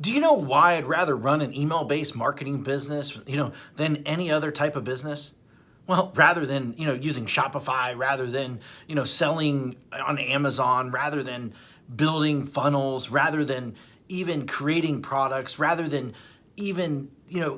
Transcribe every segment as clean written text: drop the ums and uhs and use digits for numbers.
Do you know why I'd rather run an email-based marketing business, than any other type of business? Well, rather than, using Shopify, rather than, selling on Amazon, rather than building funnels, rather than even creating products, rather than even,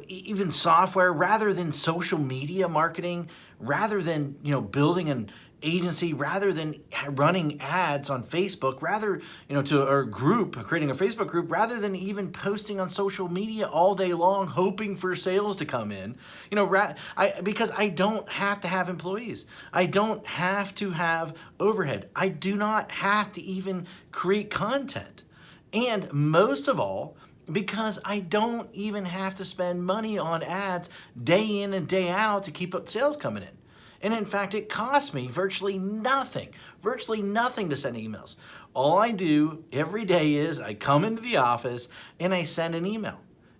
even software, rather than social media marketing, rather than, building an agency, rather than running ads on Facebook, rather, to our group, creating a Facebook group, rather than even posting on social media all day long, hoping for sales to come in, because I don't have to have employees. I don't have to have overhead. I do not have to even create content. And most of all, because I don't even have to spend money on ads day in and day out to keep up sales coming in. And in fact, it costs me virtually nothing to send emails. All I do every day is I come into the office and I send an email.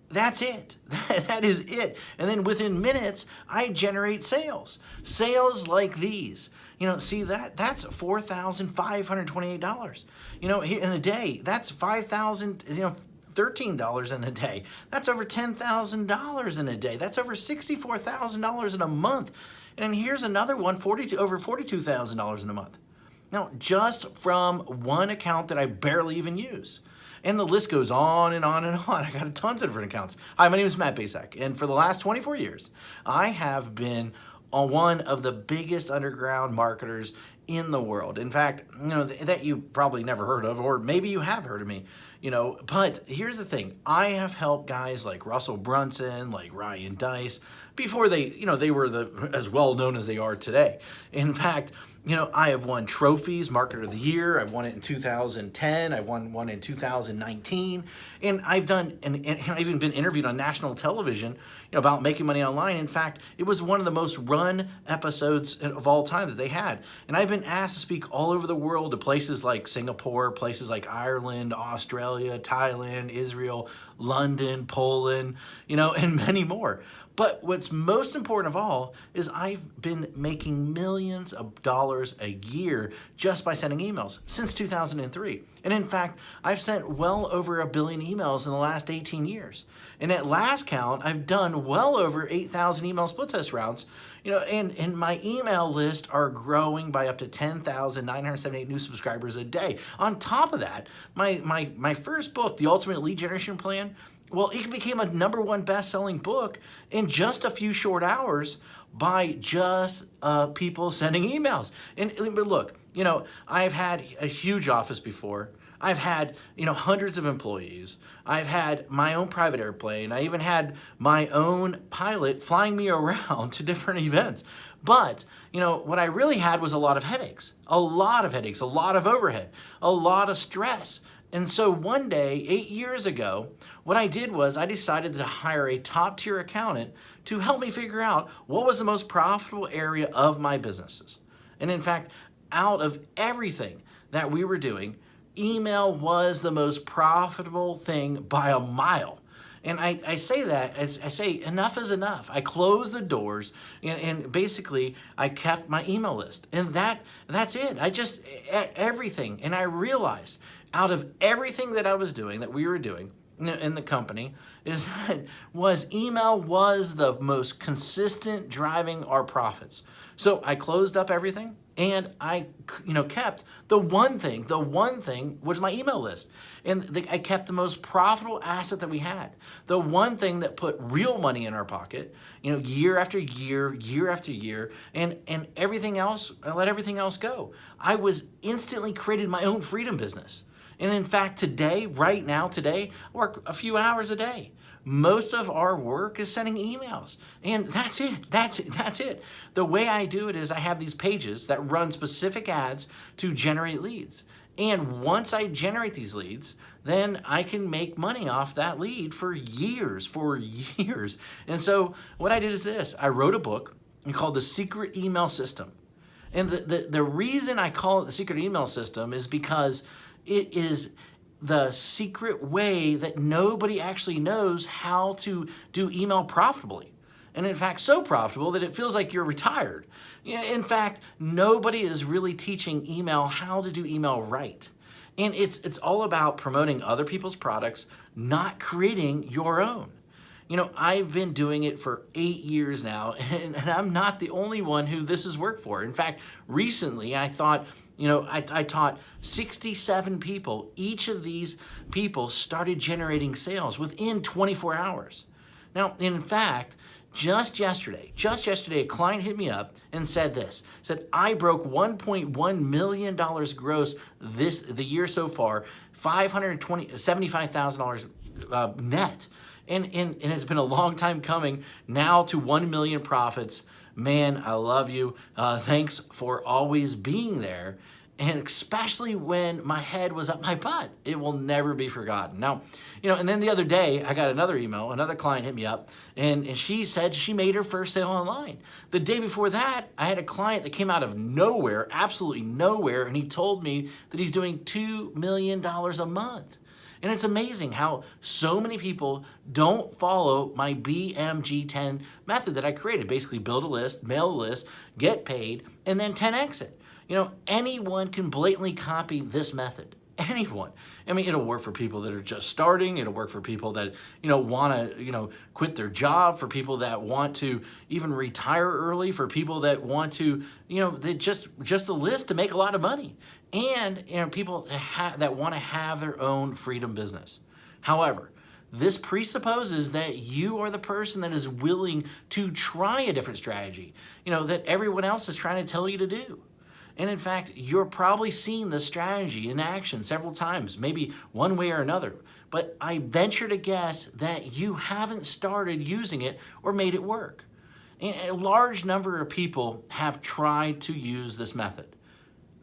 That's it. That is it. And then within minutes, I generate sales. Sales like these. See that's $4,528. In a day, that's $5,000, $13 in a day. That's over $10,000 in a day. That's over $64,000 in a month. And here's another one, over $42,000 in a month. Now, just from one account that I barely even use. And the list goes on and on and on. I got tons of different accounts. Hi, my name is Matt Basak, and for the last 24 years, I have been on one of the biggest underground marketers in the world. In fact, that you probably never heard of, or maybe you have heard of me, but here's the thing. I have helped guys like Russell Brunson, like Ryan Deiss, before they were as well known as they are today. In fact, I have won trophies, Marketer of the Year. I've won it in 2010. I won one in 2019. And I've even been interviewed on national television, about making money online. In fact, it was one of the most run episodes of all time that they had. And I've been asked to speak all over the world to places like Singapore, places like Ireland, Australia, Thailand, Israel, London, Poland, and many more. But what's most important of all is I've been making millions of dollars a year just by sending emails since 2003. And in fact, I've sent well over 1 billion emails in the last 18 years. And at last count, I've done well over 8,000 email split test rounds, and my email list are growing by up to 10,978 new subscribers a day. On top of that, my first book, The Ultimate Lead Generation Plan, well, it became a #1 best-selling book in just a few short hours by just people sending emails. But look, I've had a huge office before. I've had, hundreds of employees. I've had my own private airplane. I even had my own pilot flying me around to different events. But, what I really had was a lot of headaches, a lot of overhead, a lot of stress. And so one day, 8 years ago, what I did was I decided to hire a top-tier accountant to help me figure out what was the most profitable area of my businesses. And in fact, out of everything that we were doing, email was the most profitable thing by a mile. And I say that, as I say, enough is enough. I closed the doors and basically I kept my email list. And that's it. Everything. And I realized out of everything that I was doing, that we were doing in the company, email was the most consistent driving our profits. So I closed up everything and I kept the one thing was my email list. And I kept the most profitable asset that we had. The one thing that put real money in our pocket, year after year after year, and everything else, I let everything else go. I was instantly created my own freedom business. And in fact, right now, I work a few hours a day. Most of our work is sending emails. And that's it. The way I do it is I have these pages that run specific ads to generate leads. And once I generate these leads, then I can make money off that lead for years. And so what I did is this. I wrote a book called The Secret Email System. And the reason I call it The Secret Email System is because it is the secret way that nobody actually knows how to do email profitably. And in fact, so profitable that it feels like you're retired. In fact, nobody is really teaching email how to do email right. And it's all about promoting other people's products, not creating your own. I've been doing it for 8 years now, and I'm not the only one who this has worked for. In fact, recently I thought, I taught 67 people. Each of these people started generating sales within 24 hours. Now, in fact, just yesterday, a client hit me up and said I broke $1.1 million gross the year so far, $75,000 net. And it's been a long time coming now to 1 million profits. Man, I love you. Thanks for always being there. And especially when my head was up my butt, it will never be forgotten. Now, and then the other day I got another email, another client hit me up, and she said she made her first sale online. The day before that, I had a client that came out of nowhere, absolutely nowhere, and he told me that he's doing $2 million a month. And it's amazing how so many people don't follow my BMG10 method that I created. Basically build a list, mail a list, get paid, and then 10x it. Anyone can blatantly copy this method. Anyone. I mean, it'll work for people that are just starting. It'll work for people that, want to, quit their job, for people that want to even retire early, for people that want to, they just a list to make a lot of money. And, people that want to have their own freedom business. However, this presupposes that you are the person that is willing to try a different strategy, that everyone else is trying to tell you to do. And in fact, you're probably seen this strategy in action several times, maybe one way or another. But I venture to guess that you haven't started using it or made it work. And a large number of people have tried to use this method.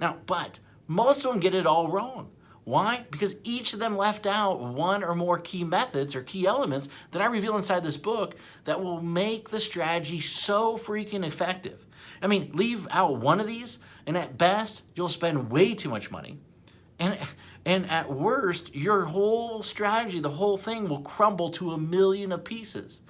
Now, but most of them get it all wrong. Why? Because each of them left out one or more key methods or key elements that I reveal inside this book that will make the strategy so freaking effective. I mean, leave out one of these, and at best, you'll spend way too much money. And at worst, your whole strategy, the whole thing will crumble to a million of pieces.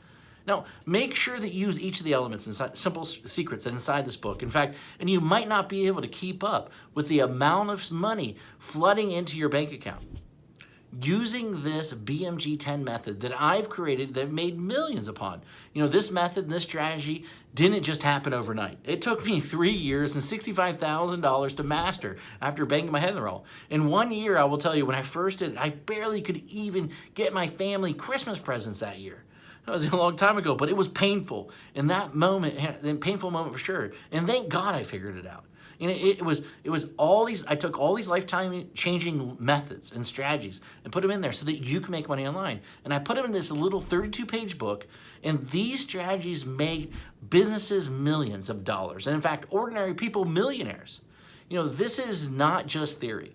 Now, make sure that you use each of the elements inside, simple secrets inside this book. In fact, and you might not be able to keep up with the amount of money flooding into your bank account. Using this BMG10 method that I've created, that I've made millions upon. This method and this strategy didn't just happen overnight. It took me 3 years and $65,000 to master after banging my head in the wall. In 1 year, I will tell you, when I first did it, I barely could even get my family Christmas presents that year. That was a long time ago, but it was painful. In that moment, a painful moment for sure. And thank God I figured it out. And it was all these, I took all these lifetime changing methods and strategies and put them in there so that you can make money online. And I put them in this little 32-page book, and these strategies made businesses millions of dollars. And in fact, ordinary people millionaires. This is not just theory.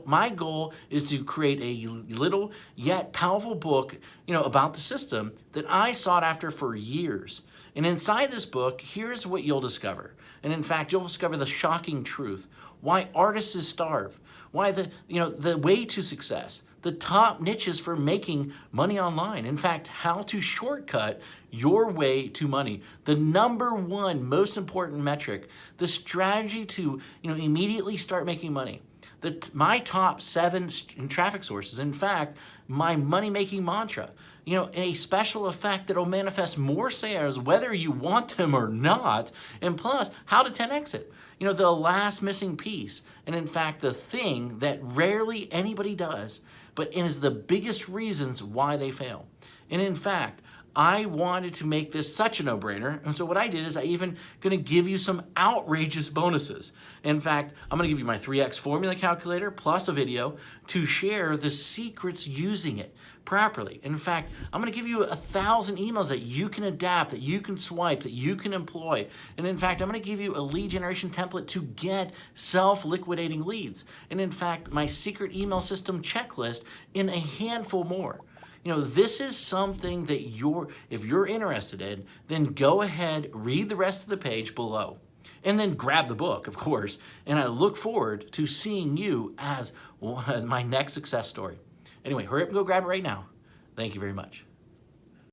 My goal is to create a little yet powerful book, about the system that I sought after for years. And inside this book, here's what you'll discover. And in fact, you'll discover the shocking truth. Why artists starve. Why the way to success. The top niches for making money online. In fact, how to shortcut your way to money. The number one most important metric. The strategy to immediately start making money. My top 7 traffic sources. In fact, my money-making mantra. A special effect that will manifest more sales whether you want them or not, and plus, how to 10x it. The last missing piece, and in fact, the thing that rarely anybody does, but is the biggest reasons why they fail. And in fact, I wanted to make this such a no-brainer, and so what I did is I even going to give you some outrageous bonuses. In fact, I'm going to give you my 3x formula calculator plus a video to share the secrets using it properly. In fact, I'm going to give you 1,000 emails that you can adapt, that you can swipe, that you can employ. And in fact, I'm going to give you a lead generation template to get self-liquidating leads. And in fact, my secret email system checklist in a handful more. This is something that if you're interested in, then go ahead, read the rest of the page below, and then grab the book, of course. And I look forward to seeing you as my next success story. Anyway, hurry up and go grab it right now. Thank you very much.